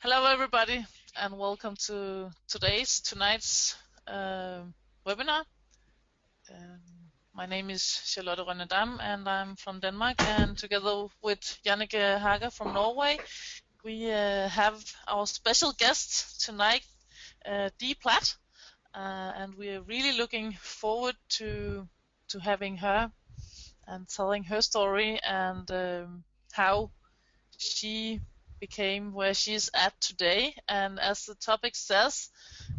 Hello, everybody, and welcome to tonight's webinar. Um, my name is Charlotte Rønnedam, and I'm from Denmark. And together with Jannike Hager from Norway, we have our special guest tonight, Dee Platt, and we are really looking forward to having her and telling her story and how she became where she's at today. And as the topic says,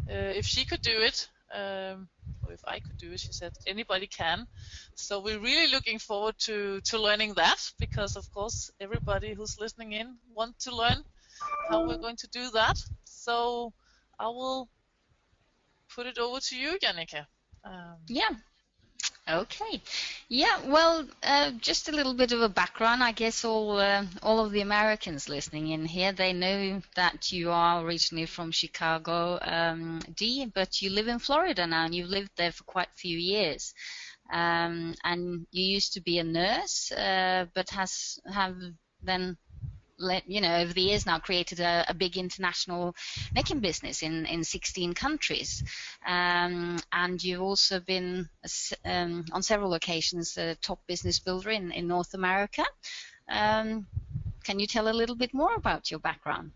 if she could do it, or if I could do it, she said, anybody can. So we're really looking forward to learning that, because of course everybody who's listening in wants to learn how we're going to do that. So I will put it over to you, Jannike. Yeah. Okay. Yeah. Well, just a little bit of a background. I guess all of the Americans listening in here, they know that you are originally from Chicago, Dee, but you live in Florida now, and you've lived there for quite a few years. And you used to be a nurse, but have then over the years now created a big international necking business in 16 countries. And you've also been on several occasions a top business builder in North America. Can you tell a little bit more about your background?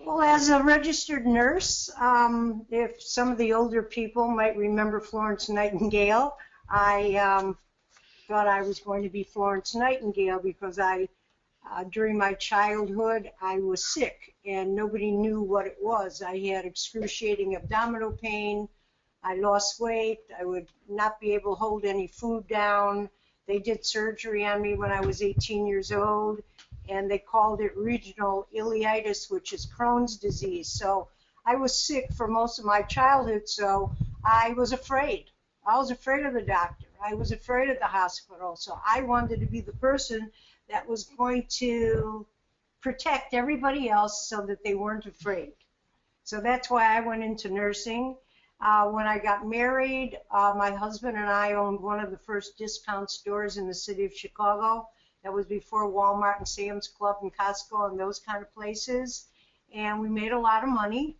Well, as a registered nurse, if some of the older people might remember Florence Nightingale, I thought I was going to be Florence Nightingale because during my childhood, I was sick and nobody knew what it was. I had excruciating abdominal pain. I lost weight. I would not be able to hold any food down. They did surgery on me when I was 18 years old, and they called it regional ileitis, which is Crohn's disease. So I was sick for most of my childhood, so I was afraid. I was afraid of the doctor. I was afraid of the hospital. So I wanted to be the person that was going to protect everybody else so that they weren't afraid. So that's why I went into nursing. When I got married, my husband and I owned one of the first discount stores in the city of Chicago. That was before Walmart and Sam's Club and Costco and those kind of places. And we made a lot of money.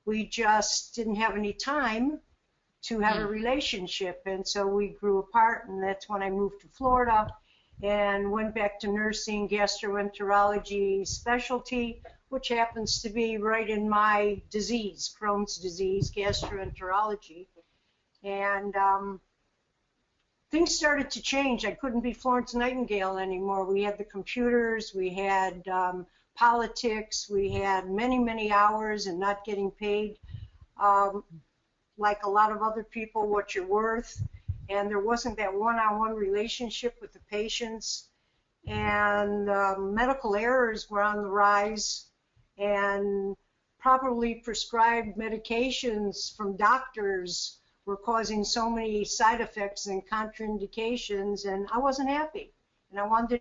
We just didn't have any time to have a relationship. And so we grew apart, and that's when I moved to Florida and went back to nursing, gastroenterology specialty, which happens to be right in my disease, Crohn's disease, gastroenterology. And things started to change. I couldn't be Florence Nightingale anymore. We had the computers, we had politics, we had many, many hours and not getting paid like a lot of other people what you're worth. And there wasn't that one-on-one relationship with the patients. And medical errors were on the rise, and properly prescribed medications from doctors were causing so many side effects and contraindications, and I wasn't happy, and I wanted.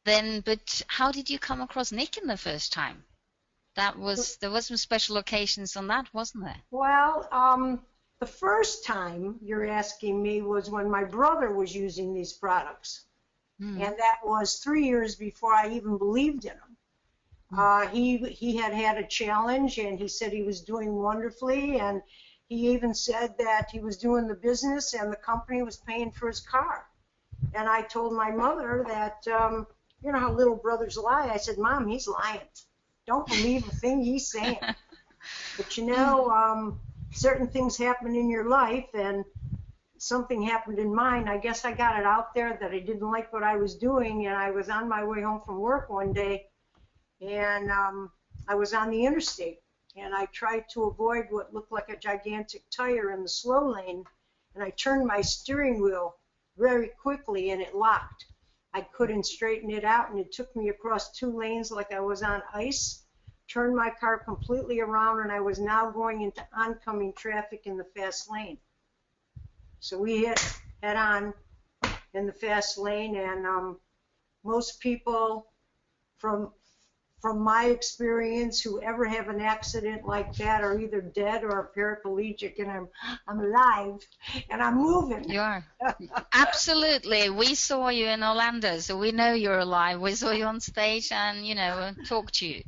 But how did you come across Nick in the first time? There was some special occasions on that, wasn't there? Well, the first time you're asking me was when my brother was using these products, and that was 3 years before I even believed in them. He had a challenge, and he said he was doing wonderfully, and he even said that he was doing the business and the company was paying for his car. And I told my mother that, you know how little brothers lie. I said, Mom, he's lying. Don't believe a thing he's saying. But you know, certain things happen in your life, and something happened in mine. I guess I got it out there that I didn't like what I was doing, and I was on my way home from work one day, and I was on the interstate, and I tried to avoid what looked like a gigantic tire in the slow lane, and I turned my steering wheel very quickly, and it locked. I couldn't straighten it out, and it took me across 2 lanes like I was on ice, turned my car completely around, and I was now going into oncoming traffic in the fast lane. So we hit head on in the fast lane, and most people from from my experience, whoever have an accident like that are either dead or paraplegic, and I'm alive and I'm moving. You are. Absolutely. We saw you in Orlando, so we know you're alive. We saw you on stage and, you know, talked to you.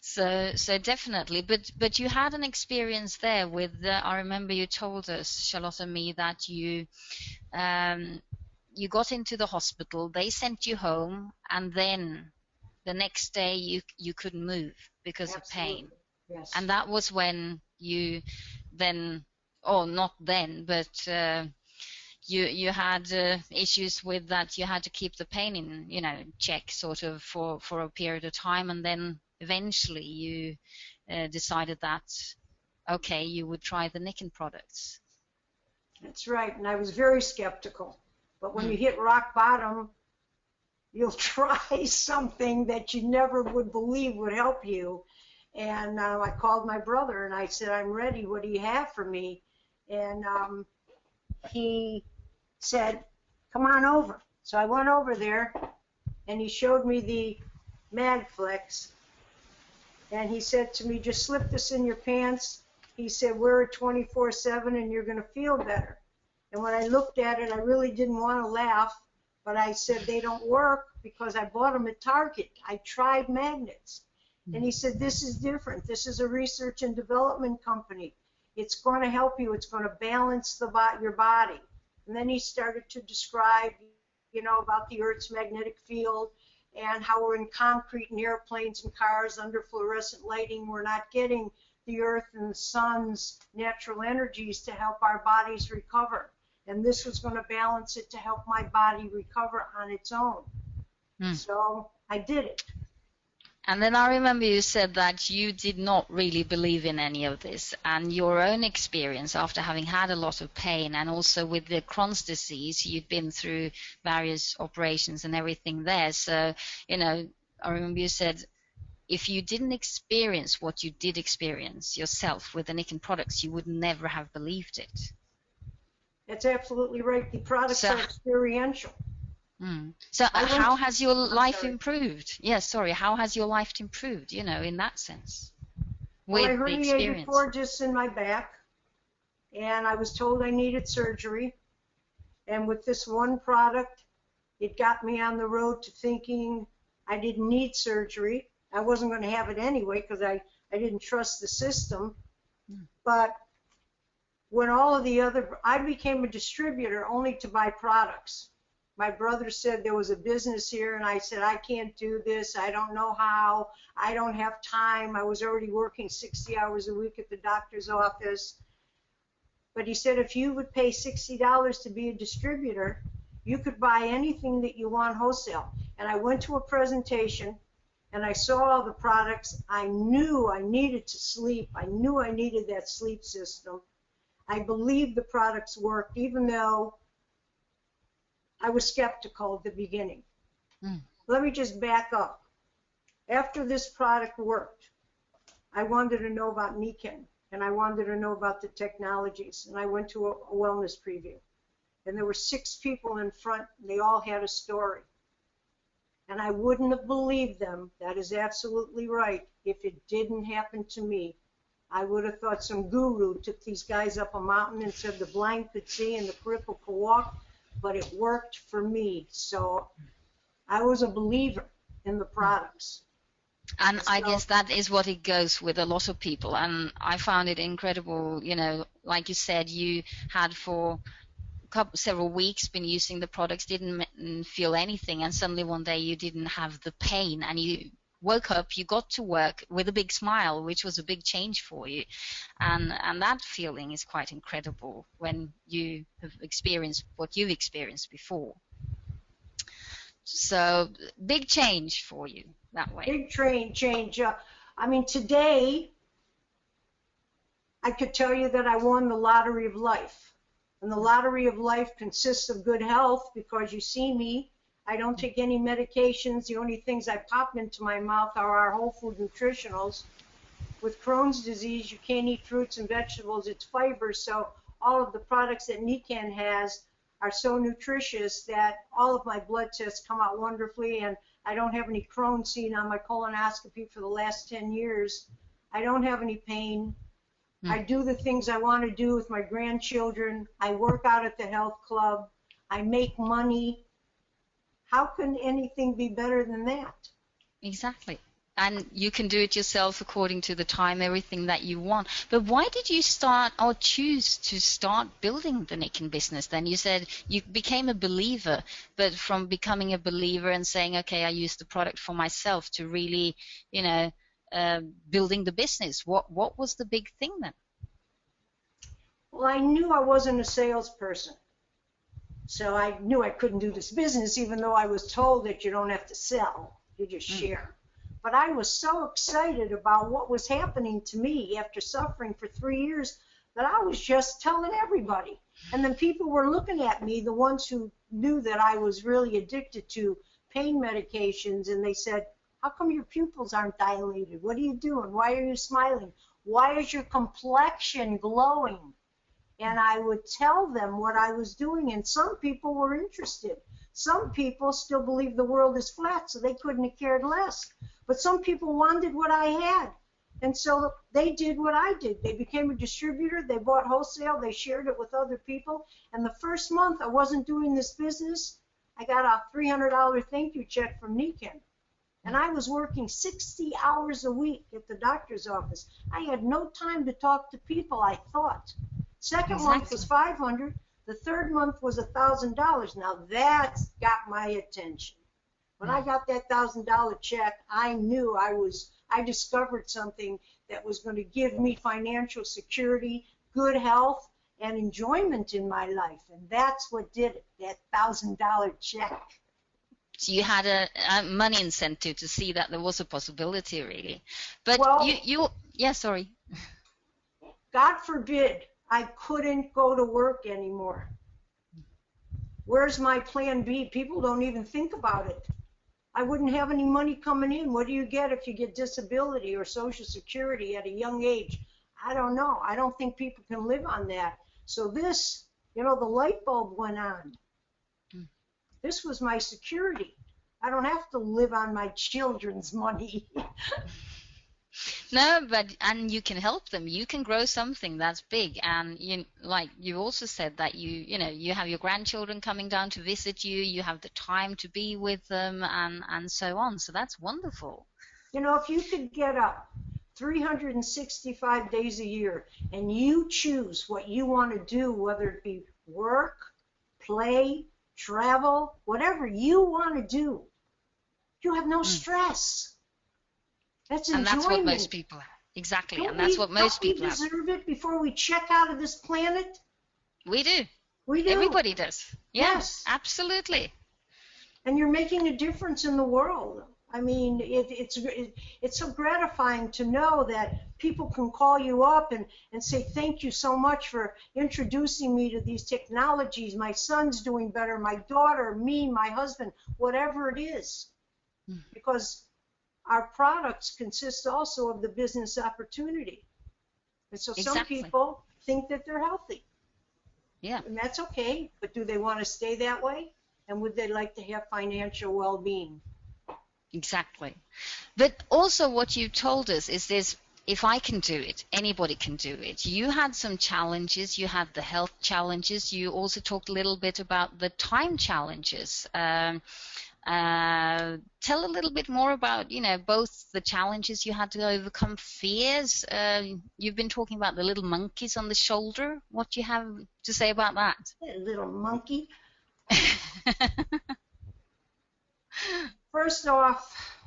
So definitely. But you had an experience there with, I remember you told us, Charlotte and me, that you got into the hospital, they sent you home, and then the next day you couldn't move because Absolutely. of pain. Yes. And that was when you then, or not then, but you had issues with that. You had to keep the pain in, you know, check sort of for a period of time, and then eventually you decided that, okay, you would try the nicotine products. That's right, and I was very skeptical. But when you hit rock bottom, you'll try something that you never would believe would help you. And I called my brother and I said, I'm ready. What do you have for me? And he said, come on over. So I went over there and he showed me the Magflex. And he said to me, just slip this in your pants. He said, wear it 24/7 and you're going to feel better. And when I looked at it, I really didn't want to laugh. But I said, they don't work because I bought them at Target. I tried magnets. And he said, this is different. This is a research and development company. It's going to help you. It's going to balance your body. And then he started to describe, you know, about the Earth's magnetic field and how we're in concrete and airplanes and cars under fluorescent lighting. We're not getting the Earth and the sun's natural energies to help our bodies recover. And this was going to balance it to help my body recover on its own. So I did it. And then I remember you said that you did not really believe in any of this, and your own experience after having had a lot of pain, and also with the Crohn's disease, you'd been through various operations and everything there. So, you know, I remember you said if you didn't experience what you did experience yourself with the nicotine products, you would never have believed it. That's absolutely right. The products are experiential. So how has your life improved? Yes, sorry. How has your life improved, you know, in that sense? Well, I herniated 4 discs in my back, and I was told I needed surgery. And with this one product, it got me on the road to thinking I didn't need surgery. I wasn't going to have it anyway because I didn't trust the system. But when all of the other, I became a distributor only to buy products. My brother said there was a business here, and I said, I can't do this. I don't know how. I don't have time. I was already working 60 hours a week at the doctor's office. But he said, if you would pay $60 to be a distributor, you could buy anything that you want wholesale. And I went to a presentation, and I saw all the products. I knew I needed to sleep. I knew I needed that sleep system. I believed the products worked, even though I was skeptical at the beginning. Let me just back up. After this product worked, I wanted to know about nicotine, and I wanted to know about the technologies, and I went to a wellness preview. And there were 6 people in front, and they all had a story. And I wouldn't have believed them, that is absolutely right, if it didn't happen to me. I would have thought some guru took these guys up a mountain and said the blind could see and the crippled could walk, but it worked for me. So I was a believer in the products. And I guess that is what it goes with a lot of people. And I found it incredible, you know, like you said, you had for several weeks been using the products, didn't feel anything, and suddenly one day you didn't have the pain, and you woke up, you got to work with a big smile, which was a big change for you. And that feeling is quite incredible when you have experienced what you've experienced before. So big change for you that way. Big change. I mean, today I could tell you that I won the lottery of life. And the lottery of life consists of good health, because you see me, I don't take any medications. The only things I pop into my mouth are our whole food nutritionals. With Crohn's disease, you can't eat fruits and vegetables. It's fiber. So all of the products that Nican has are so nutritious that all of my blood tests come out wonderfully. And I don't have any Crohn's seen on my colonoscopy for the last 10 years. I don't have any pain. I do the things I want to do with my grandchildren. I work out at the health club. I make money. How can anything be better than that? Exactly. And you can do it yourself according to the time, everything that you want. But why did you start or choose to start building the knitting business then? You said you became a believer, but from becoming a believer and saying, okay, I use the product for myself to really, building the business. What was the big thing then? Well, I knew I wasn't a salesperson. So I knew I couldn't do this business, even though I was told that you don't have to sell, you just share. But I was so excited about what was happening to me after suffering for 3 years that I was just telling everybody. And then people were looking at me, the ones who knew that I was really addicted to pain medications, and they said, how come your pupils aren't dilated? What are you doing? Why are you smiling? Why is your complexion glowing? And I would tell them what I was doing, and some people were interested. Some people still believe the world is flat, so they couldn't have cared less. But some people wanted what I had, and so they did what I did. They became a distributor. They bought wholesale. They shared it with other people. And the first month I wasn't doing this business, I got a $300 thank you check from Niken. And I was working 60 hours a week at the doctor's office. I had no time to talk to people, I thought. Second month was $500. The third month was $1,000. Now that's got my attention. When I got that $1,000 check, I knew I discovered something that was going to give me financial security, good health, and enjoyment in my life. And that's what did it, that $1,000 check. So you had a money incentive to see that there was a possibility, really. But sorry. God forbid I couldn't go to work anymore. Where's my plan B? People don't even think about it. I wouldn't have any money coming in. What do you get if you get disability or Social Security at a young age? I don't know. I don't think people can live on that. So this, the light bulb went on. This was my security. I don't have to live on my children's money. No, and you can help them. You can grow something that's big, and you also said that you have your grandchildren coming down to visit you. You have the time to be with them, and so on. So that's wonderful. If you could get up 365 days a year and you choose what you want to do, whether it be work, play, travel, whatever you want to do, you have no stress. That's enjoyment. And that's what most people have. Exactly, and that's what most people have. We deserve it before we check out of this planet? We do. We do. Everybody does. Yes. Absolutely. And you're making a difference in the world. I mean, it's so gratifying to know that people can call you up and say, thank you so much for introducing me to these technologies. My son's doing better, my daughter, me, my husband, whatever it is. Because our products consist also of the business opportunity. And so some people think that they're healthy. Yeah. And that's okay, but do they want to stay that way? And would they like to have financial well-being? Exactly. But also what you told us is this: if I can do it, anybody can do it. You had some challenges. You had the health challenges. You also talked a little bit about the time challenges. Tell a little bit more about, both the challenges you had to overcome, fears. You've been talking about the little monkeys on the shoulder. What do you have to say about that? A little monkey. First off,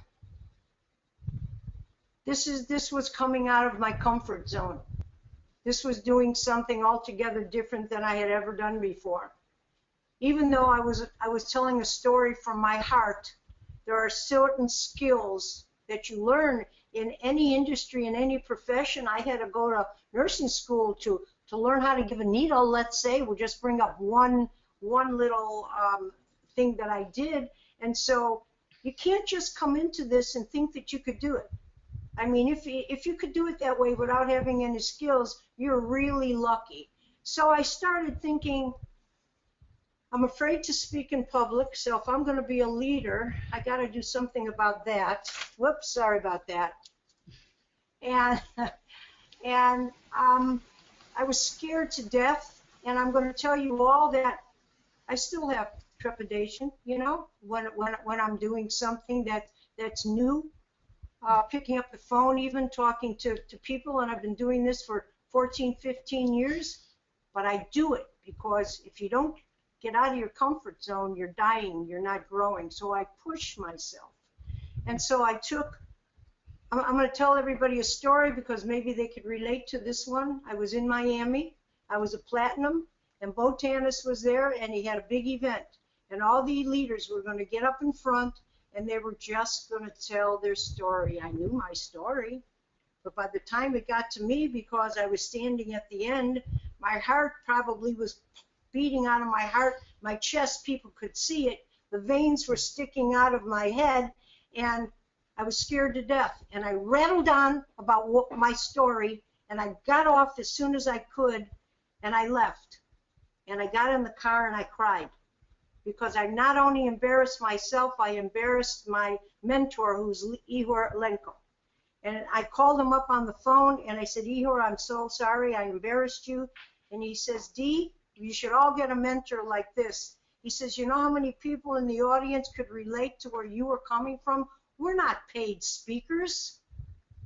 this was coming out of my comfort zone. This was doing something altogether different than I had ever done before. Even though I was telling a story from my heart, there are certain skills that you learn in any industry, in any profession. I had to go to nursing school to learn how to give a needle, let's say. We'll just bring up one little thing that I did. And so you can't just come into this and think that you could do it. I mean, if you could do it that way without having any skills, you're really lucky. So I started thinking, I'm afraid to speak in public, so if I'm going to be a leader, I got to do something about that. Whoops, sorry about that. And I was scared to death, and I'm going to tell you all that I still have trepidation, you know, when I'm doing something that's new, picking up the phone, even talking to people, and I've been doing this for 14, 15 years, but I do it because if you don't get out of your comfort zone, you're dying, you're not growing. So I push myself. And so I'm going to tell everybody a story because maybe they could relate to this one. I was in Miami. I was a platinum, and Bo Tanis was there, and he had a big event. And all the leaders were going to get up in front, and they were just going to tell their story. I knew my story. But by the time it got to me, because I was standing at the end, my heart probably was beating out of my heart. My chest, people could see it. The veins were sticking out of my head, and I was scared to death. And I rattled on about my story, and I got off as soon as I could, and I left. And I got in the car, and I cried. Because I not only embarrassed myself, I embarrassed my mentor, who's Ihor Lenko. And I called him up on the phone, and I said, Ihor, I'm so sorry I embarrassed you. And he says, Dee, you should all get a mentor like this. He says, you know how many people in the audience could relate to where you were coming from? We're not paid speakers.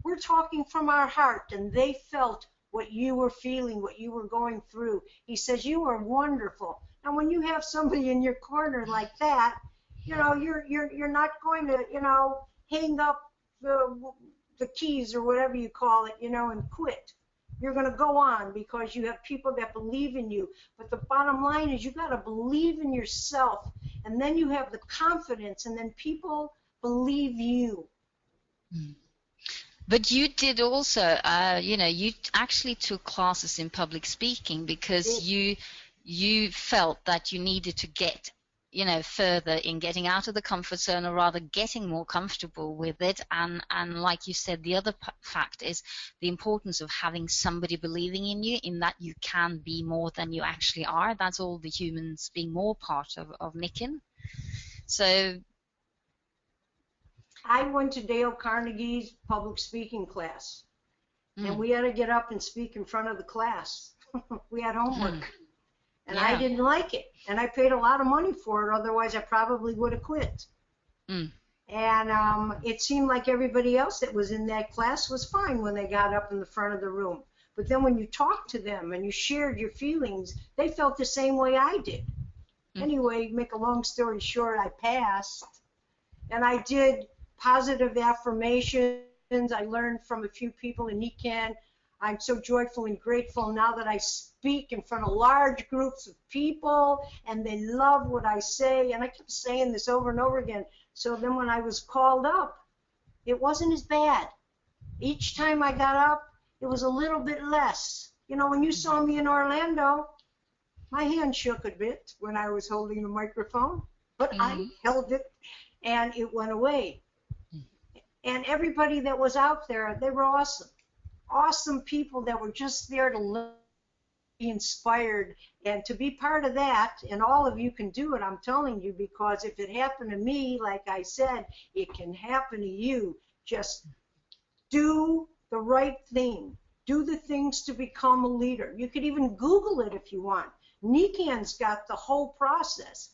We're talking from our heart, and they felt what you were feeling, what you were going through. He says, you are wonderful. And when you have somebody in your corner like that, you know, you're not going to, you know, hang up the keys or whatever you call it, you know, and quit. You're going to go on because you have people that believe in you. But the bottom line is you got to believe in yourself, and then you have the confidence, and then people believe you. But you did also, you know, you actually took classes in public speaking because you felt that you needed to get, you know, further in getting out of the comfort zone, or rather getting more comfortable with it. And like you said, the other fact is the importance of having somebody believing in you, in that you can be more than you actually are. That's all the humans being more part of Nikin. So I went to Dale Carnegie's public speaking class, and we had to get up and speak in front of the class. We had homework, and I didn't like it, and I paid a lot of money for it. Otherwise, I probably would have quit. And it seemed like everybody else that was in that class was fine when they got up in the front of the room. But then when you talked to them and you shared your feelings, they felt the same way I did. Anyway, make a long story short, I passed, and I did positive affirmations. I learned from a few people in Nikan. I'm so joyful and grateful now that I speak in front of large groups of people, and they love what I say. And I kept saying this over and over again. So then when I was called up, it wasn't as bad. Each time I got up, it was a little bit less. You know, when you saw me in Orlando, my hand shook a bit when I was holding the microphone, but I held it, and it went away. And everybody that was out there, they were awesome. Awesome people that were just there to learn, be inspired, and to be part of that. And all of you can do it, I'm telling you, because if it happened to me, like I said, it can happen to you. Just do the right thing. Do the things to become a leader. You could even Google it if you want. Nikan's got the whole process.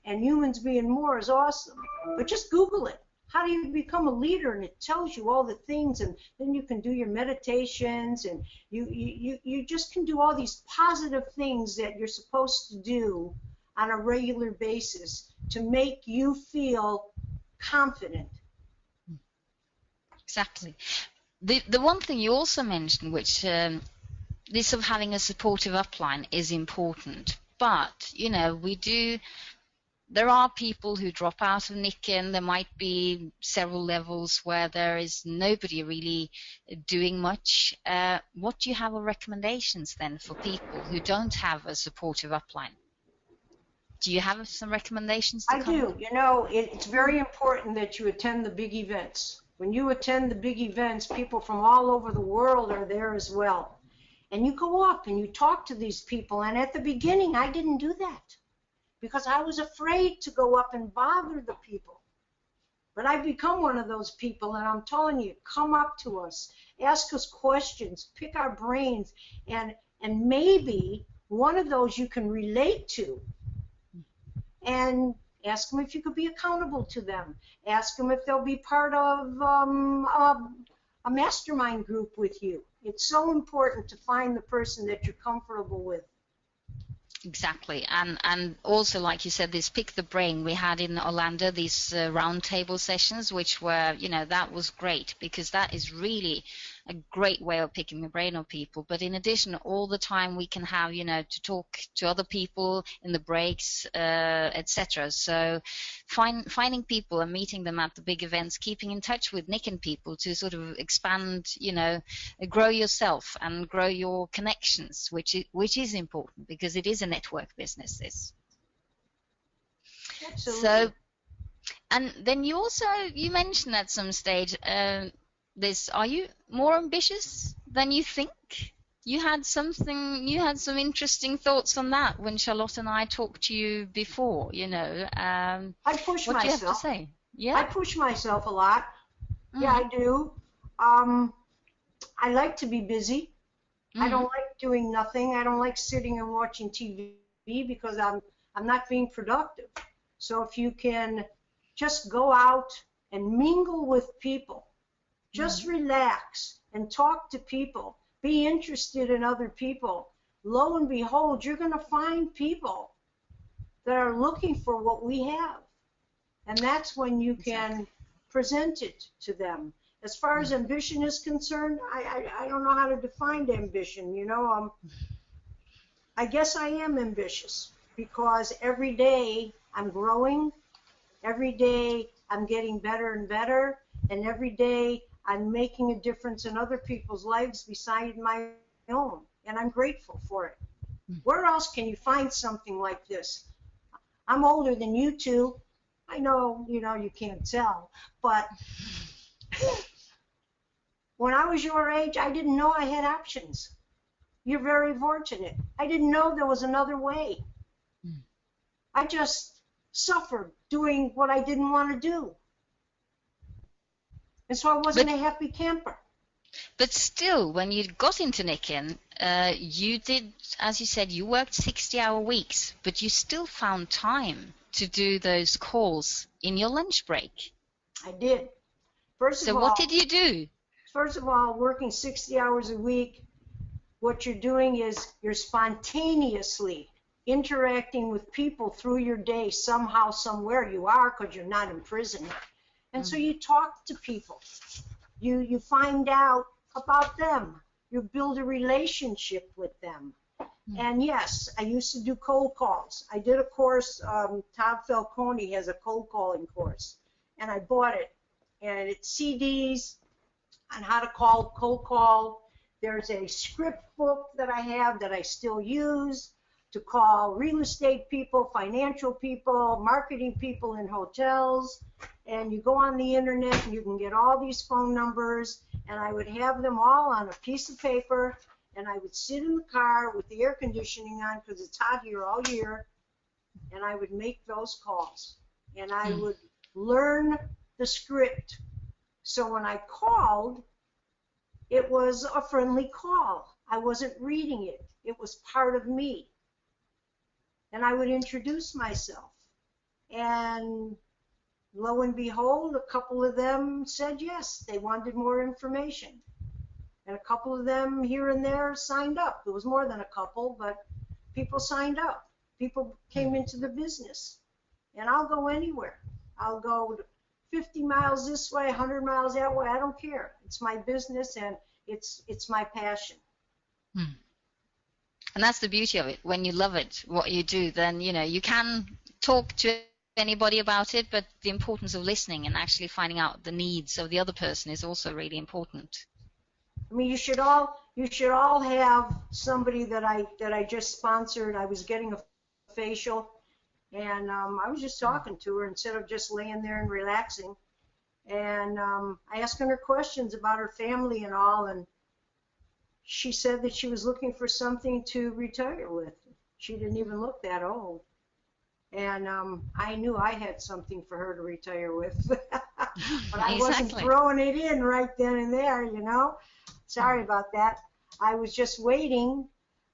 And Humans Being More is awesome. But just Google it. How do you become a leader? And it tells you all the things, and then you can do your meditations, and you just can do all these positive things that you're supposed to do on a regular basis to make you feel confident. Exactly. The one thing you also mentioned, which this of having a supportive upline is important, but you know, there are people who drop out of Nikin. There might be several levels where there is nobody really doing much. What do you have of recommendations then for people who don't have a supportive upline? Do you have some recommendations to come? I do. You know, it's very important that you attend the big events. When you attend the big events, people from all over the world are there as well. And you go up and you talk to these people. And at the beginning, I didn't do that. because I was afraid to go up and bother the people. But I've become one of those people, and I'm telling you, come up to us, ask us questions, pick our brains, and maybe one of those you can relate to, and ask them if you could be accountable to them. Ask them if they'll be part of a mastermind group with you. It's so important to find the person that you're comfortable with. Exactly, and also, like you said, this pick the brain. We had in Orlando these roundtable sessions, which were, that was great, because that is really a great way of picking the brain of people. But in addition, all the time we can have, to talk to other people in the breaks, etc. So finding people and meeting them at the big events, keeping in touch with Nick and people to sort of expand, grow yourself and grow your connections, which is important, because it is a network business. This. Absolutely. So, and then you mentioned at some stage, are you more ambitious than you think? You had some interesting thoughts on that when Charlotte and I talked to you before, I push what myself. do you have to say? Yeah. I push myself a lot. Mm. Yeah, I do. I like to be busy. I don't like doing nothing. I don't like sitting and watching TV because I'm not being productive. So if you can just go out and mingle with people, just relax and talk to people, be interested in other people, lo and behold, you're going to find people that are looking for what we have. And that's when you can present it to them. As far as ambition is concerned, I don't know how to define ambition. I guess I am ambitious because every day I'm growing, every day I'm getting better and better, and every day I'm making a difference in other people's lives beside my own, and I'm grateful for it. Where else can you find something like this? I'm older than you two. I know, you can't tell, but when I was your age, I didn't know I had options. You're very fortunate. I didn't know there was another way. I just suffered doing what I didn't want to do. And so I wasn't a happy camper. But still, when you got into Nicken, you did, as you said, you worked 60-hour weeks, but you still found time to do those calls in your lunch break. I did. So what did you do? First of all, working 60 hours a week, what you're doing is you're spontaneously interacting with people through your day somehow, somewhere. You are, because you're not in prison. And so you talk to people. You find out about them. You build a relationship with them. And yes, I used to do cold calls. I did a course, Todd Falcone has a cold calling course, and I bought it. And it's CDs on how to cold call. There's a script book that I have that I still use to call real estate people, financial people, marketing people in hotels. And you go on the internet and you can get all these phone numbers, and I would have them all on a piece of paper, and I would sit in the car with the air conditioning on because it's hot here all year, and I would make those calls. And I would learn the script. So when I called, it was a friendly call. I wasn't reading it. It was part of me. And I would introduce myself. And lo and behold, a couple of them said yes, they wanted more information. And a couple of them here and there signed up. There was more than a couple, but people signed up. People came into the business. And I'll go anywhere. I'll go 50 miles this way, 100 miles that way. I don't care. It's my business, and it's my passion. And that's the beauty of it. When you love it, what you do, then you can talk to anybody about it, but the importance of listening and actually finding out the needs of the other person is also really important. I mean, you should all have somebody that I just sponsored. I was getting a facial, and I was just talking to her instead of just laying there and relaxing. And I asking her questions about her family and all, and she said that she was looking for something to retire with. She didn't even look that old. And I knew I had something for her to retire with. But I wasn't Exactly. throwing it in right then and there, you know. Sorry about that. I was just waiting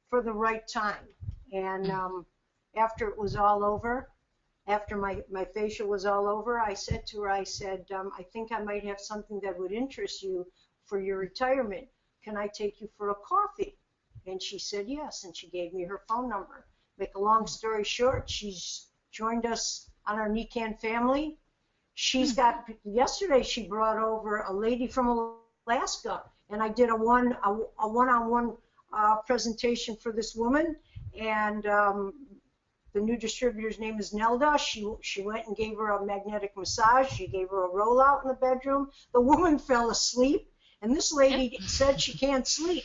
for the right time. And after it was all over, after my facial was all over, I said to her, I said, I think I might have something that would interest you for your retirement. Can I take you for a coffee? And she said yes, and she gave me her phone number. Make a long story short, she's joined us on our NECAN family. She's got, yesterday she brought over a lady from Alaska, and I did a one-on-one presentation for this woman, and the new distributor's name is Nelda. She went and gave her a magnetic massage. She gave her a rollout in the bedroom. The woman fell asleep, and this lady said she can't sleep.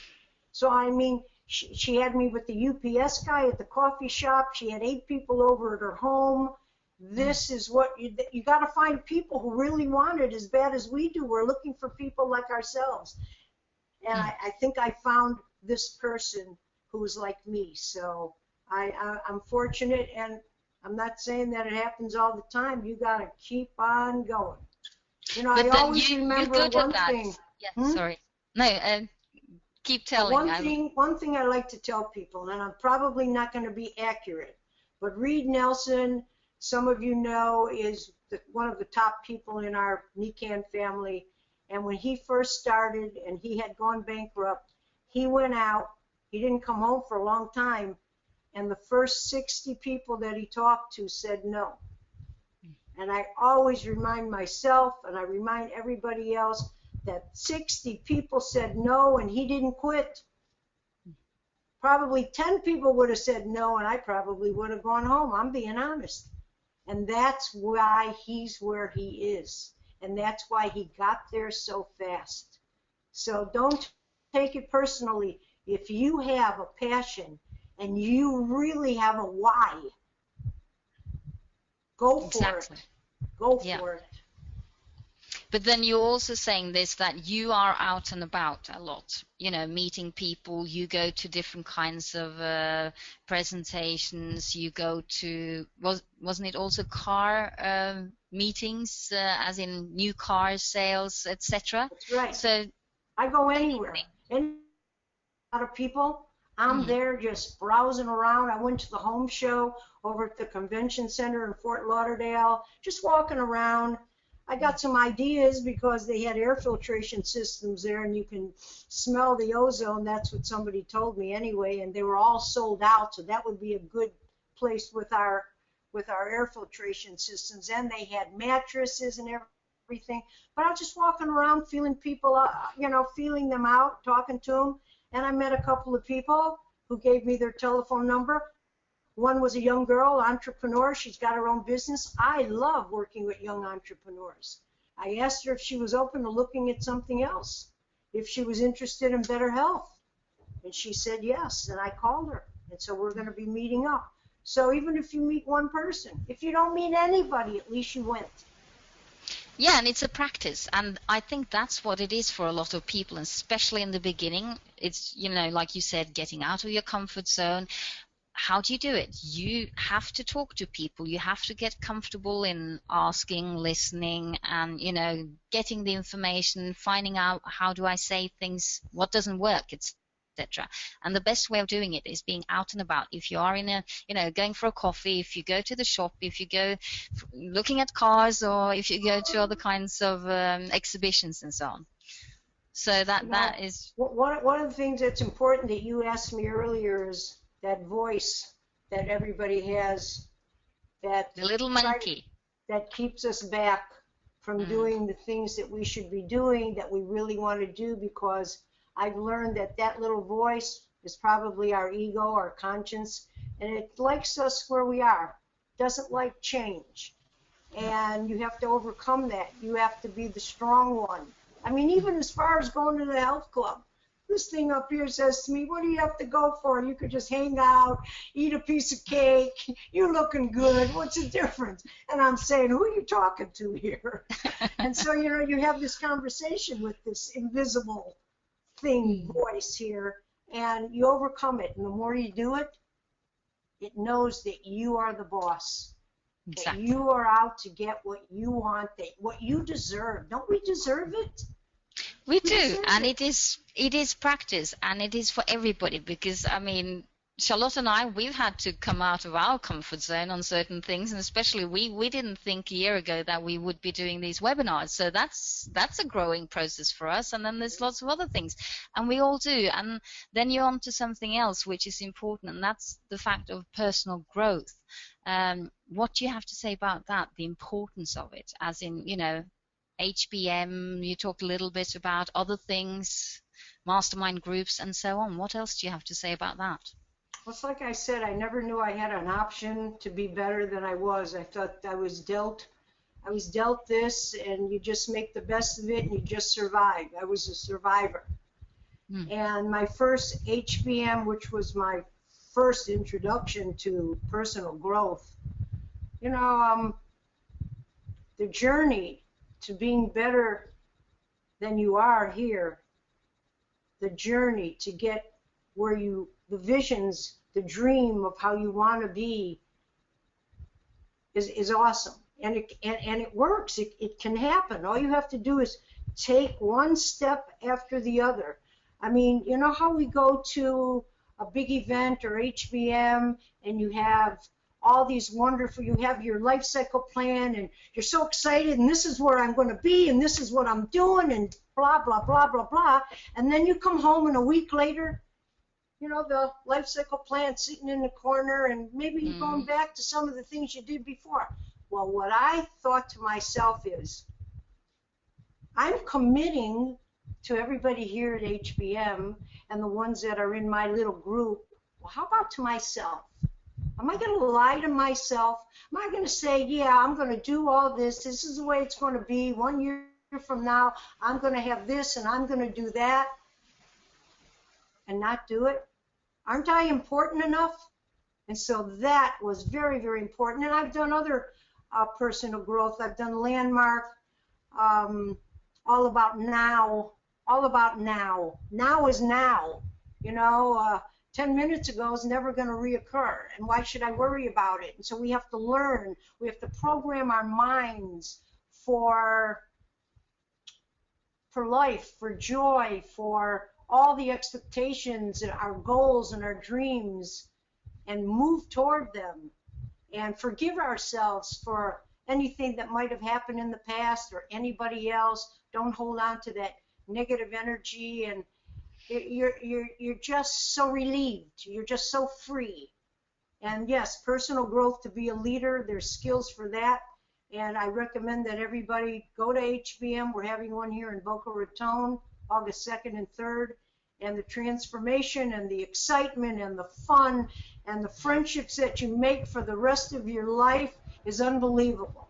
So, I mean, she had me with the UPS guy at the coffee shop. She had 8 people over at her home. This is what you got to find people who really want it as bad as we do. We're looking for people like ourselves. And I think I found this person who was like me. So I'm fortunate, and I'm not saying that it happens all the time. You got to keep on going. You know, But I then always remember you're good one at that. thing. Yeah, sorry. No, keep telling. One thing I like to tell people, and I'm probably not going to be accurate, but Reed Nelson, some of you know, is one of the top people in our NECAN family. And when he first started and he had gone bankrupt, he went out. He didn't come home for a long time. And the first 60 people that he talked to said no. And I always remind myself, and I remind everybody else, that 60 people said no, and he didn't quit. Probably 10 people would have said no, and I probably would have gone home. I'm being honest. And that's why he's where he is. And that's why he got there so fast. So don't take it personally. If you have a passion and you really have a why, go for it. Go for it. But then you're also saying this, that you are out and about a lot, you know, meeting people. You go to different kinds of presentations. You go to, wasn't it also car meetings, as in new car sales, etc.? That's right. So I go anywhere. And a lot of people, I'm there just browsing around. I went to the home show over at the convention center in Fort Lauderdale, just walking around. I got some ideas because they had air filtration systems there, and you can smell the ozone. That's what somebody told me anyway, and they were all sold out, so that would be a good place with our air filtration systems. And they had mattresses and everything. But I was just walking around, feeling people, you know, feeling them out, talking to them, and I met a couple of people who gave me their telephone number. One was a young girl, entrepreneur. She's got her own business. I love working with young entrepreneurs. I asked her if she was open to looking at something else, if she was interested in better health. And she said yes, and I called her. And so we're going to be meeting up. So even if you meet one person, if you don't meet anybody, at least you went. Yeah, and it's a practice, and I think that's what it is for a lot of people, and especially in the beginning. It's, you know, like you said, getting out of your comfort zone. How do you do it? You have to talk to people. You have to get comfortable in asking, listening, and, you know, getting the information, finding out how do I say things, what doesn't work, etc. And the best way of doing it is being out and about. If you are in a, you know, going for a coffee, if you go to the shop, if you go looking at cars, or if you go to other kinds of exhibitions and so on. So that is one of the things that's important that you asked me earlier is that voice that everybody has, that the little monkey that keeps us back from doing the things that we should be doing, that we really want to do, because I've learned that that little voice is probably our ego, our conscience, and it likes us where we are. It doesn't like change. And you have to overcome that. You have to be the strong one. I mean, even as far as going to the health club. This thing up here says to me, what do you have to go for? You could just hang out, eat a piece of cake. You're looking good. What's the difference? And I'm saying, who are you talking to here? And so, you know, you have this conversation with this invisible thing, voice here, and you overcome it. And the more you do it, it knows that you are the boss. that Exactly. you are out to get what you want, what you deserve. Don't we deserve it? We We do, deserve and it. it is practice, and it is for everybody, because I mean, Charlotte and I, we've had to come out of our comfort zone on certain things, and especially we didn't think a year ago that we would be doing these webinars. So that's a growing process for us, and then there's lots of other things, and we all do. And then you're on to something else which is important, and that's the fact of personal growth. What do you have to say about that, the importance of it, as in, HBM, you talked a little bit about other things, mastermind groups, and so on. What else do you have to say about that? Well, it's like I said, I never knew I had an option to be better than I was. I thought I was dealt this, and you just make the best of it and you just survive. I was a survivor. And my first HBM, which was my first introduction to personal growth, the journey to being better than you are here, the journey to get where the visions, the dream of how you want to be is awesome. And it works. It can happen. All you have to do is take one step after the other. I mean, you know how we go to a big event or HBM and you have all these wonderful, you have your life cycle plan and you're so excited and this is where I'm going to be and this is what I'm doing and blah, blah, blah, blah, blah. And then you come home and a week later, the life cycle plan sitting in the corner and maybe you're going back to some of the things you did before. Well, what I thought to myself is, I'm committing to everybody here at HBM and the ones that are in my little group. Well, how about to myself? Am I going to lie to myself? Am I going to say, yeah, I'm going to do all this. This is the way it's going to be. 1 year from now, I'm going to have this and I'm going to do that and not do it? Aren't I important enough? And so that was very, very important. And I've done other personal growth. I've done Landmark, all about now, all about now. Now is now. 10 minutes ago is never going to reoccur. And why should I worry about it? And so we have to learn. We have to program our minds for life, for joy, for all the expectations and our goals and our dreams, and move toward them and forgive ourselves for anything that might have happened in the past or anybody else. Don't hold on to that negative energy, and you're just so relieved. You're just so free. And yes, personal growth, to be a leader, there's skills for that. And I recommend that everybody go to HBM. We're having one here in Boca Raton, August 2nd and 3rd. And the transformation and the excitement and the fun and the friendships that you make for the rest of your life is unbelievable.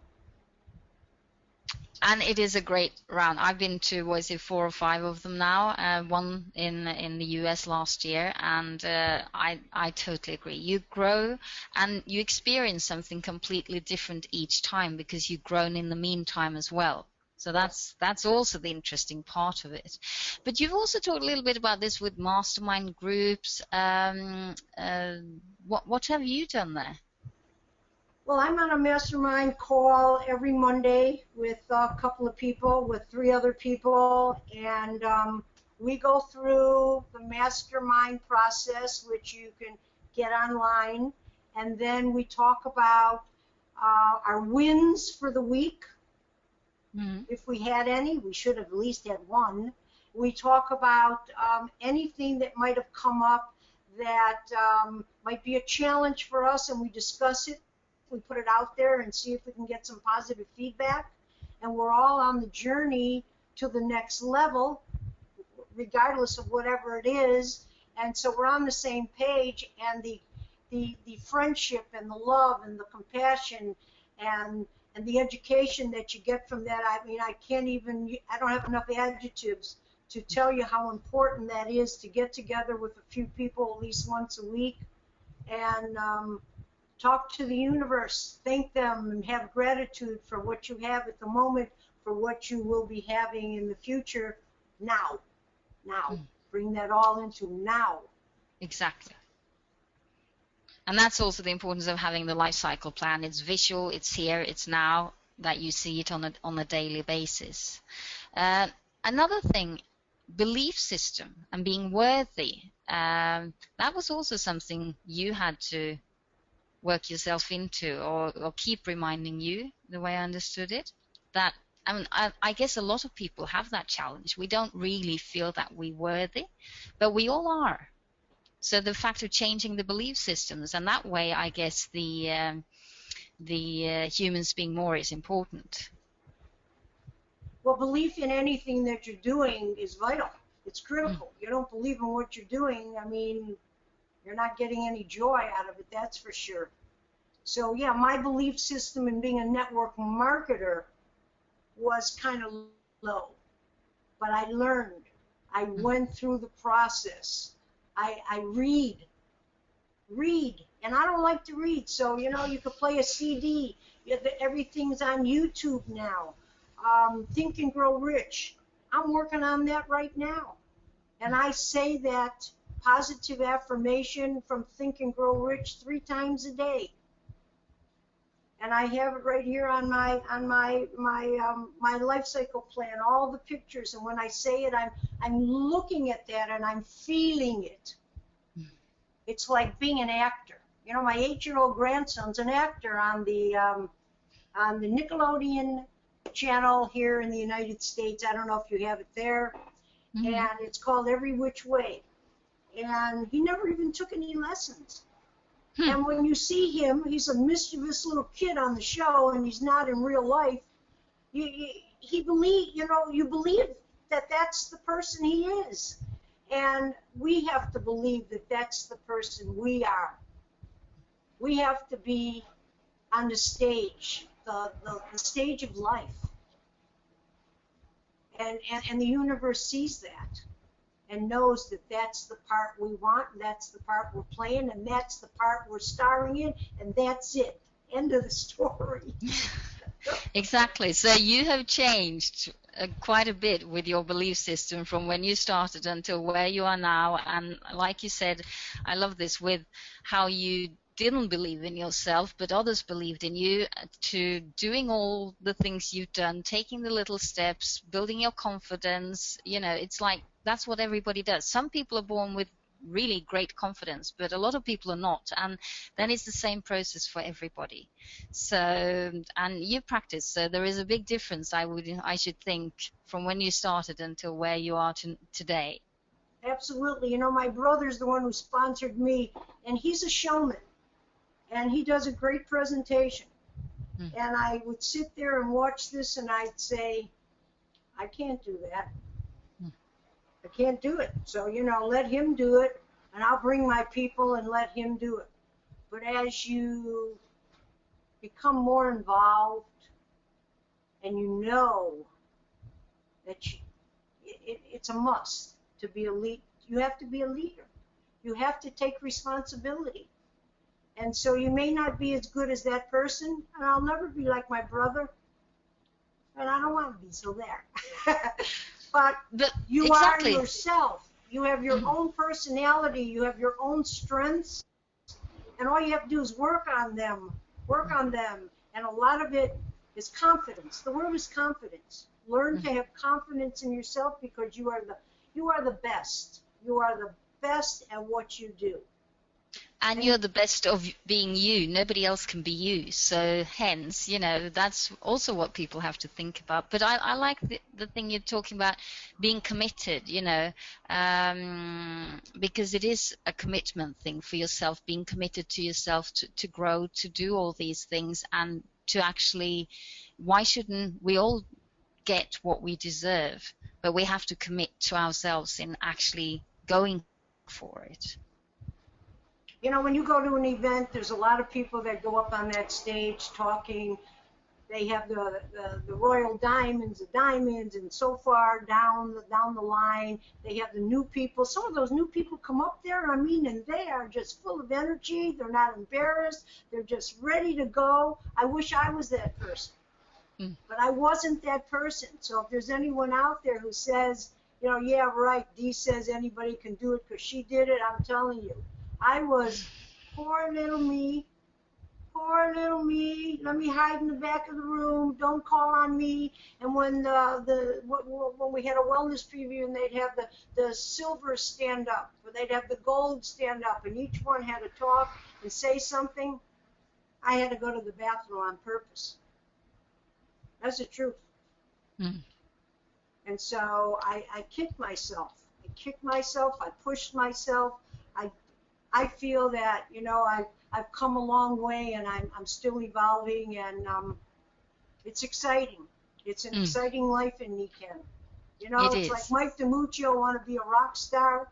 And it is a great round. I've been to, 4 or 5 of them now, one in the US last year, and I totally agree. You grow and you experience something completely different each time because you've grown in the meantime as well. So that's also the interesting part of it. But you've also talked a little bit about this with mastermind groups. What have you done there? Well, I'm on a mastermind call every Monday with a couple of people, with 3 other people, and we go through the mastermind process, which you can get online, and then we talk about our wins for the week. If we had any, we should have at least had one. We talk about anything that might have come up that might be a challenge for us, and we discuss it. We put it out there and see if we can get some positive feedback. And we're all on the journey to the next level, regardless of whatever it is. And so we're on the same page, and the friendship and the love and the compassion and the education that you get from that, I mean, I don't have enough adjectives to tell you how important that is, to get together with a few people at least once a week and talk to the universe, thank them, and have gratitude for what you have at the moment, for what you will be having in the future. Now. Bring that all into now. Exactly. And that's also the importance of having the life cycle plan. It's visual, it's here, it's now, that you see it on a daily basis. Another thing, belief system and being worthy. That was also something you had to work yourself into, or keep reminding you, the way I understood it. That, I mean, I guess a lot of people have that challenge. We don't really feel that we're worthy, but we all are. So the fact of changing the belief systems, and that way, I guess the humans being more is important. Well, belief in anything that you're doing is vital. It's critical. You don't believe in what you're doing, I mean, you're not getting any joy out of it, that's for sure. So yeah, my belief system in being a network marketer was kind of low. But I learned. I went through the process. I read. And I don't like to read, so you know, you could play a CD. Everything's on YouTube now. Think and Grow Rich. I'm working on that right now. And I say that positive affirmation from Think and Grow Rich 3 times a day. And I have it right here on my life cycle plan, all the pictures. And when I say it, I'm looking at that and I'm feeling it. It's like being an actor. You know, my 8-year-old grandson's an actor on the Nickelodeon channel here in the United States. I don't know if you have it there. And it's called Every Which Way. And he never even took any lessons. And when you see him, he's a mischievous little kid on the show, and he's not in real life. You believe that that's the person he is. And we have to believe that that's the person we are. We have to be on the stage, the stage of life. And the universe sees that and knows that that's the part we want, and that's the part we're playing, and that's the part we're starring in, and that's it. End of the story. Exactly. So you have changed quite a bit with your belief system from when you started until where you are now. And like you said, I love this, with how you didn't believe in yourself, but others believed in you, to doing all the things you've done, taking the little steps, building your confidence. You know, it's like that's what everybody does. Some people are born with really great confidence, but a lot of people are not, and then it's the same process for everybody. So, and you practice, so there is a big difference, I should think, from when you started until where you are today. Absolutely. You know, my brother's the one who sponsored me, and he's a showman, and he does a great presentation. And I would sit there and watch this, and I'd say, I can't do that. I can't do it. So, you know, let him do it, and I'll bring my people and let him do it. But as you become more involved, and you know that it's a must to be a lead. You have to be a leader. You have to take responsibility. And so you may not be as good as that person, and I'll never be like my brother, and I don't want to be, so there. But you exactly. are yourself. You have your own personality. You have your own strengths. And all you have to do is work on them. And a lot of it is confidence. The word is confidence. Learn to have confidence in yourself, because you are the best. You are the best at what you do. And you're the best of being you. Nobody else can be you. So hence, you know, that's also what people have to think about. But I like the thing you're talking about, being committed, you know, because it is a commitment thing for yourself, being committed to yourself to grow, to do all these things, and to actually, why shouldn't we all get what we deserve? But we have to commit to ourselves in actually going for it. You know, when you go to an event, there's a lot of people that go up on that stage talking. They have the royal diamonds, and so far down the line, they have the new people. Some of those new people come up there, I mean, and they are just full of energy. They're not embarrassed. They're just ready to go. I wish I was that person. But I wasn't that person. So if there's anyone out there who says, you know, yeah, right, Dee says anybody can do it because she did it, I'm telling you, I was Poor little me. Poor little me. Let me hide in the back of the room. Don't call on me. And when when we had a wellness preview, and they'd have the silver stand up, or they'd have the gold stand up, and each one had to talk and say something, I had to go to the bathroom on purpose. That's the truth. Mm. And so I kicked myself. I pushed myself. I feel that, I've come a long way, and I'm still evolving, and it's exciting. It's an exciting life in Niken. It's like Mike DiMuccio want to be a rock star.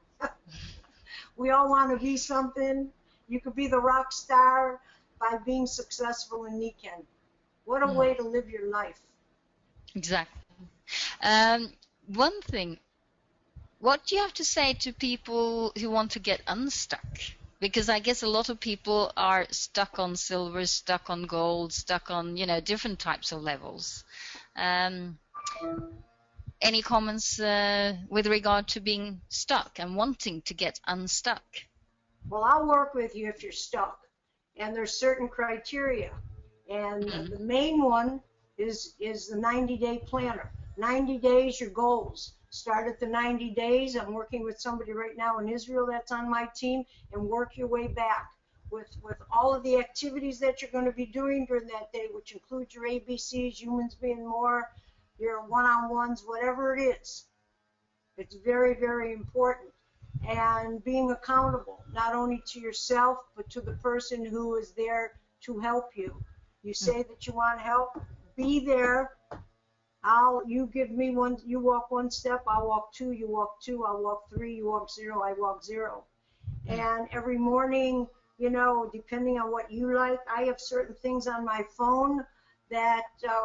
We all want to be something. You could be the rock star by being successful in Niken. What a way to live your life. Exactly. One thing, what do you have to say to people who want to get unstuck? Because I guess a lot of people are stuck on silver, stuck on gold, stuck on, different types of levels. Any comments with regard to being stuck and wanting to get unstuck? Well, I'll work with you if you're stuck. And there's certain criteria. And the main one is the 90-day planner. 90 days, your goals. Start at the 90 days. I'm working with somebody right now in Israel that's on my team, and work your way back with all of the activities that you're going to be doing during that day, which includes your ABCs, humans being more, your one-on-ones, whatever it is. It's very, very important. And being accountable, not only to yourself, but to the person who is there to help you. You say that you want help, be there. You give me one, you walk one step, I'll walk two, you walk two, I'll walk three, you walk zero, I walk zero. And every morning, depending on what you like, I have certain things on my phone that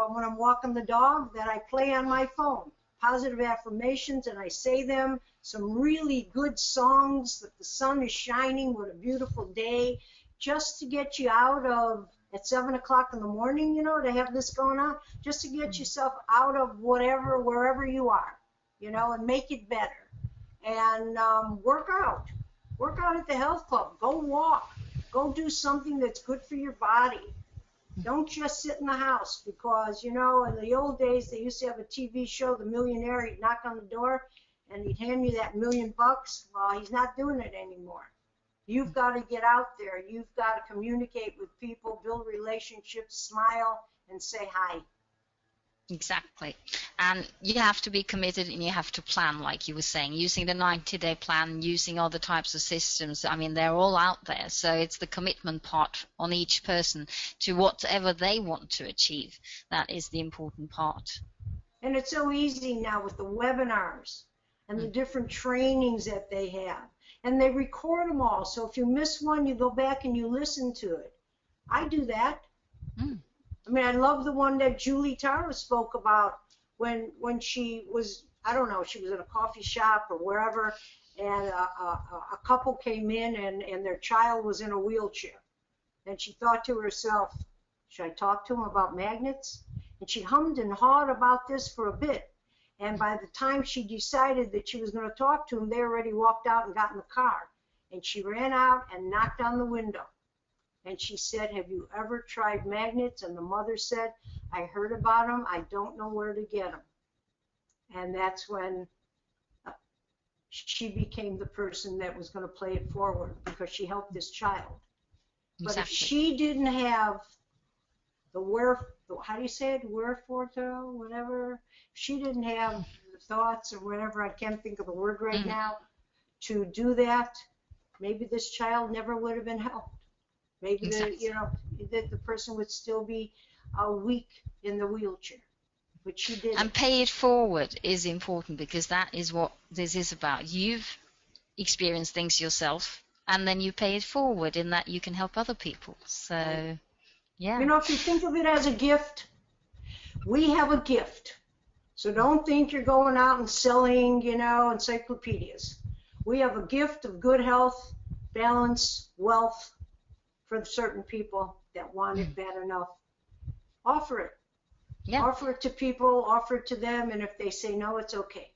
when I'm walking the dog, that I play on my phone. Positive affirmations, and I say them. Some really good songs, that the sun is shining, what a beautiful day, just to get you out of, at 7 o'clock in the morning, to have this going on, just to get yourself out of wherever you are, and make it better. And work out at the health club, go walk, go do something that's good for your body. Don't just sit in the house, because, in the old days, they used to have a TV show, The Millionaire. He'd knock on the door, and he'd hand you that $1 million. Well, he's not doing it anymore. You've got to get out there. You've got to communicate with people, build relationships, smile, and say hi. Exactly. And you have to be committed, and you have to plan, like you were saying, using the 90-day plan, using other types of systems. I mean, they're all out there. So it's the commitment part on each person to whatever they want to achieve. That is the important part. And it's so easy now with the webinars and the different trainings that they have. And they record them all. So if you miss one, you go back and you listen to it. I do that. I mean, I love the one that Julie Tara spoke about when she was, I don't know, she was in a coffee shop or wherever, and a couple came in, and their child was in a wheelchair. And she thought to herself, should I talk to him about magnets? And she hummed and hawed about this for a bit. And by the time she decided that she was going to talk to him, they already walked out and got in the car. And she ran out and knocked on the window. And she said, have you ever tried magnets? And the mother said, I heard about them. I don't know where to get them. And that's when she became the person that was going to play it forward, because she helped this child. But Exactly. if she didn't have how do you say it? Wherefore, whatever. If she didn't have the thoughts or whatever, I can't think of the word right now, to do that, maybe this child never would have been helped. Maybe that the person would still be weak in the wheelchair, but she did. And pay it forward is important, because that is what this is about. You've experienced things yourself, and then you pay it forward in that you can help other people. So, yeah. If you think of it as a gift, we have a gift. So don't think you're going out and selling, encyclopedias. We have a gift of good health, balance, wealth, for certain people that want it bad enough. Offer it. Yeah. Offer it to people, offer it to them, and if they say no, it's okay.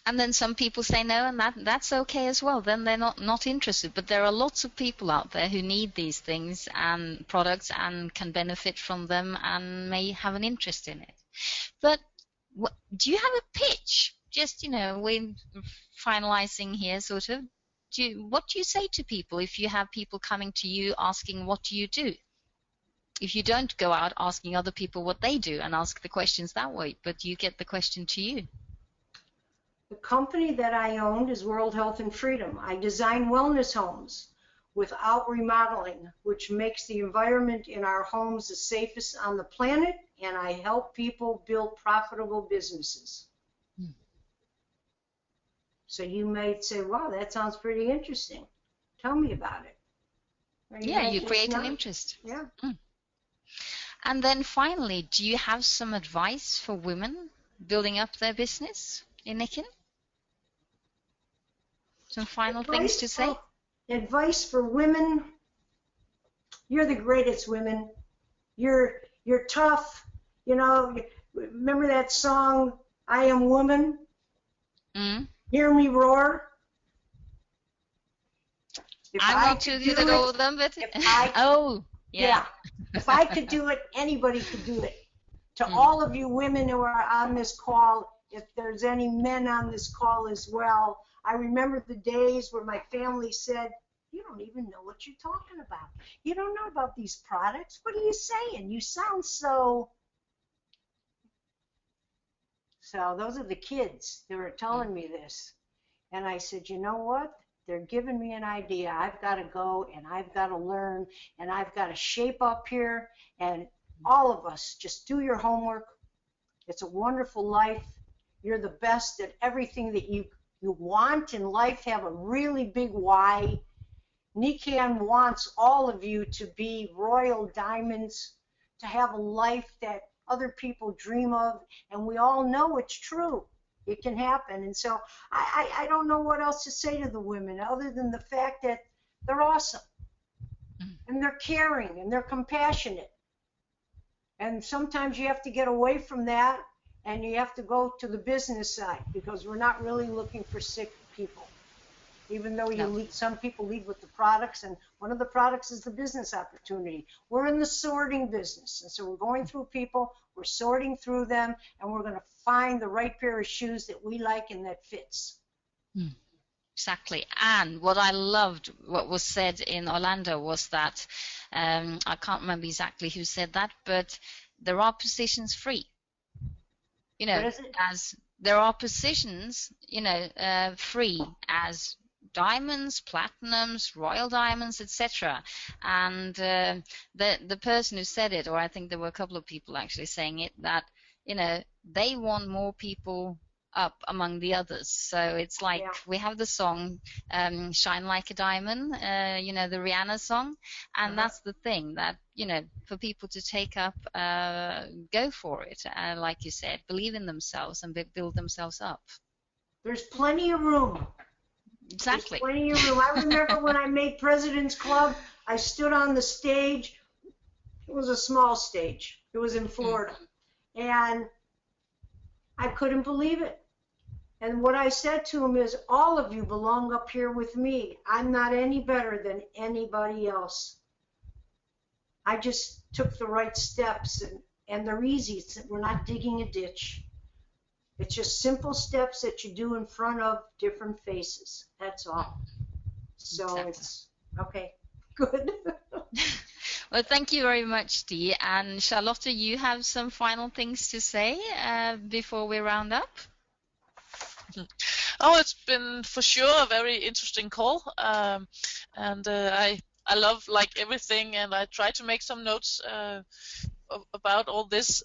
And then some people say no, and that's okay as well. Then they're not interested. But there are lots of people out there who need these things and products and can benefit from them and may have an interest in it. But do you have a pitch? Just, we're finalizing here, sort of. What do you say to people if you have people coming to you asking, what do you do? If you don't go out asking other people what they do and ask the questions that way, but you get the question to you. The company that I owned is World Health and Freedom. I design wellness homes without remodeling, which makes the environment in our homes the safest on the planet, and I help people build profitable businesses. So you might say, wow, that sounds pretty interesting. Tell me about it. Yeah, you create an interest. Yeah. And then finally, do you have some advice for women building up their business in Nikken? Some final things to say? Advice for women. You're the greatest, women. You're tough. Remember that song, I Am Woman? Hear me roar. I'm not too good at all of them, but yeah. If I could do it, anybody could do it. To all of you women who are on this call, if there's any men on this call as well, I remember the days where my family said, you don't even know what you're talking about. You don't know about these products. What are you saying? You sound so... So those are the kids that were telling me this. And I said, you know what? They're giving me an idea. I've got to go and I've got to learn and I've got to shape up here. And all of us, just do your homework. It's a wonderful life. You're the best at everything that you want in life. Have a really big why. Nikken wants all of you to be royal diamonds, to have a life that other people dream of, and we all know it's true. It can happen. And so I don't know what else to say to the women other than the fact that they're awesome and they're caring and they're compassionate. And sometimes you have to get away from that and you have to go to the business side because we're not really looking for sick people. Even though some people lead with the products, and one of the products is the business opportunity. We're in the sorting business, and so we're going through people, we're sorting through them, and we're going to find the right pair of shoes that we like and that fits. Exactly. And what I loved, what was said in Orlando was that, I can't remember exactly who said that, but there are positions free. As there are positions, free as diamonds, platinums, royal diamonds, etc. And the person who said it, or I think there were a couple of people actually saying it, that they want more people up among the others. So it's like we have the song Shine Like a Diamond, the Rihanna song, and that's the thing that for people to take up, go for it, like you said, believe in themselves and build themselves up. There's plenty of room. Exactly. There's plenty of room. I remember when I made President's Club, I stood on the stage. It was a small stage. It was in Florida. And I couldn't believe it. And what I said to him is, all of you belong up here with me. I'm not any better than anybody else. I just took the right steps, and they're easy. We're not digging a ditch. It's just simple steps that you do in front of different faces. That's all. So exactly. It's okay. Good. Well, thank you very much, Dee. And Charlotte, you have some final things to say before we round up? Oh, it's been for sure a very interesting call. And I love like everything, and I try to make some notes about all this.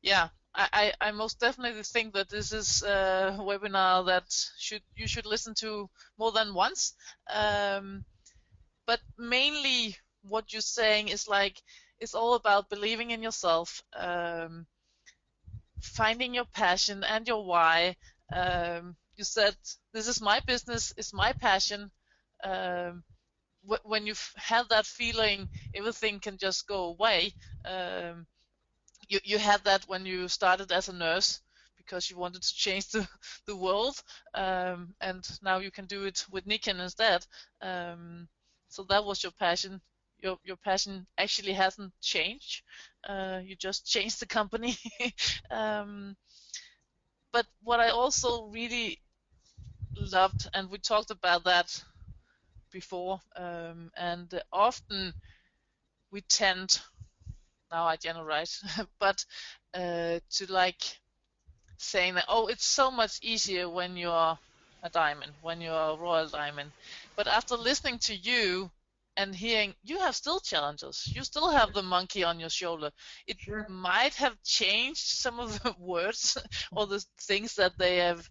Yeah, I most definitely think that this is a webinar that you should listen to more than once. But mainly what you're saying is like, it's all about believing in yourself, finding your passion and your why. You said, this is my business, it's my passion. When you've had that feeling, everything can just go away. You had that when you started as a nurse, because you wanted to change the world, and now you can do it with Niken instead. So that was your passion. Your passion actually hasn't changed. You just changed the company. But what I also really loved, and we talked about that before, and often we tend, now I generalize, but to like saying that, oh, it's so much easier when you're a diamond, when you're a royal diamond. But after listening to you and hearing, you have still challenges. You still have the monkey on your shoulder. It Sure. might have changed some of the words or the things that they have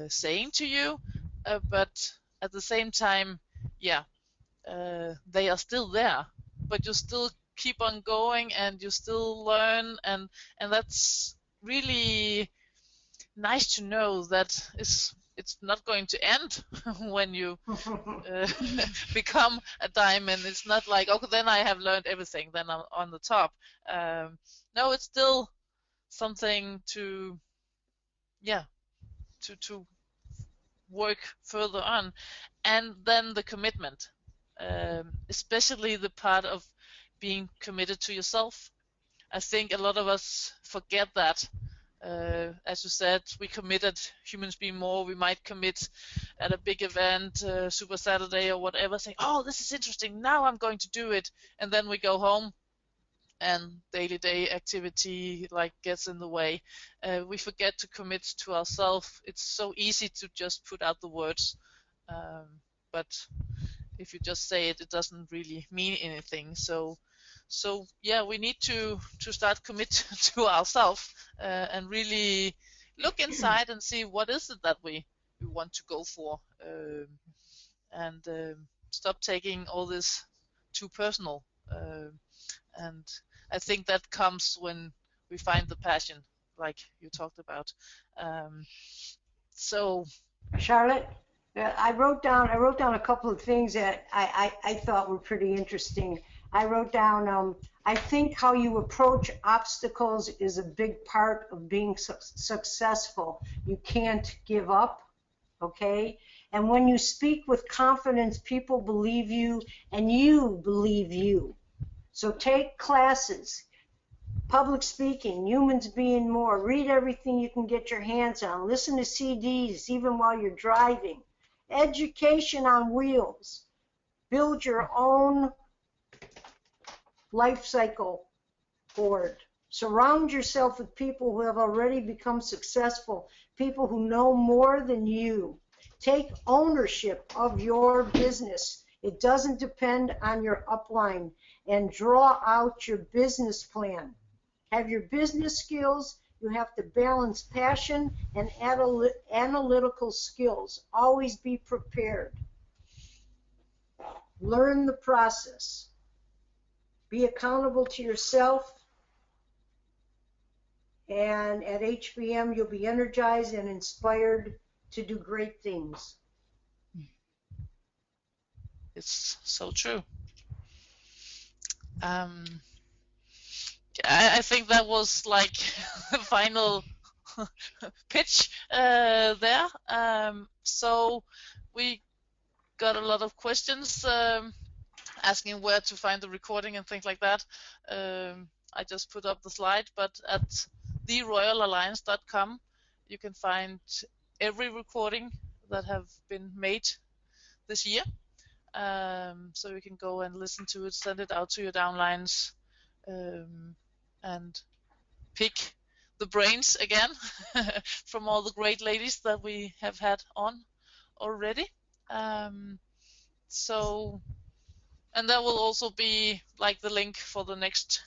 saying to you, but at the same time, yeah, they are still there. But you still keep on going, and you still learn, and that's really nice to know that it's not going to end when you become a diamond. It's not like, okay, then I have learned everything, then I'm on the top. No, it's still something to, yeah, to work further on. And then the commitment, especially the part of being committed to yourself. I think a lot of us forget that. As you said, we committed Humans Be More. We might commit at a big event, Super Saturday or whatever, saying, oh, this is interesting, now I'm going to do it. And then we go home and daily day activity like gets in the way. We forget to commit to ourselves. It's so easy to just put out the words, but if you just say it, it doesn't really mean anything. So yeah, we need to start commit to ourselves, and really look inside and see what is it that we want to go for, and stop taking all this too personal. And I think that comes when we find the passion, like you talked about. So Charlotte, I wrote down a couple of things that I thought were pretty interesting. I wrote down, I think how you approach obstacles is a big part of being successful. You can't give up, okay? And when you speak with confidence, people believe you and you believe you. So take classes, public speaking, Humans Being More, read everything you can get your hands on, listen to CDs even while you're driving, education on wheels, build your own life cycle board. Surround yourself with people who have already become successful, people who know more than you. Take ownership of your business. It doesn't depend on your upline. And draw out your business plan. Have your business skills. You have to balance passion and analytical skills. Always be prepared. Learn the process. Be accountable to yourself. And at HBM, you'll be energized and inspired to do great things. it's so true. I think that was like the final pitch there. So we got a lot of questions asking where to find the recording and things like that. I just put up the slide, but at theroyalalliance.com you can find every recording that have been made this year. So you can go and listen to it, send it out to your downlines, and pick the brains again from all the great ladies that we have had on already. So, and there will also be like the link for the next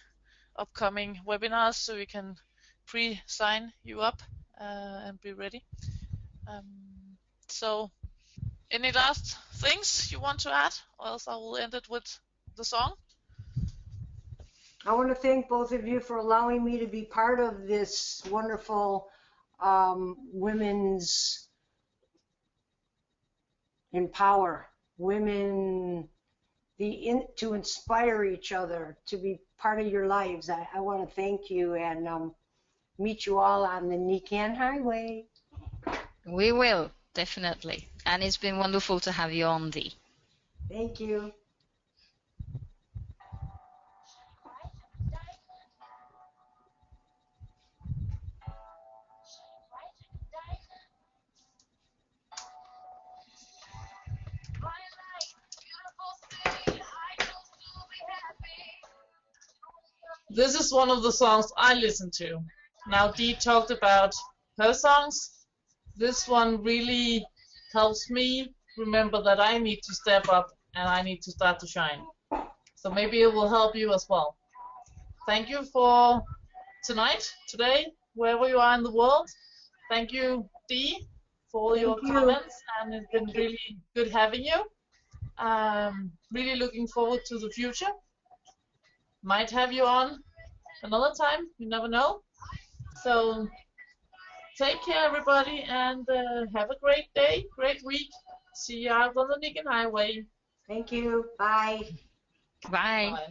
upcoming webinars, so you can pre-sign you up and be ready. So, any last things you want to add, or else I will end it with the song? I want to thank both of you for allowing me to be part of this wonderful women's empower, women to inspire each other, to be part of your lives. I want to thank you, and meet you all on the Nikan Highway. We will, definitely. And it's been wonderful to have you on, Dee. Thank you. This is one of the songs I listen to. Now Dee talked about her songs. This one really helps me remember that I need to step up and I need to start to shine. So maybe it will help you as well. Thank you for today, wherever you are in the world. Thank you, Dee, for all your comments, and it's been really good having you. Really looking forward to the future. Might have you on another time, you never know. So take care, everybody, and have a great day, great week. See you out on the Nikan Highway. Thank you. Bye. Bye. Bye.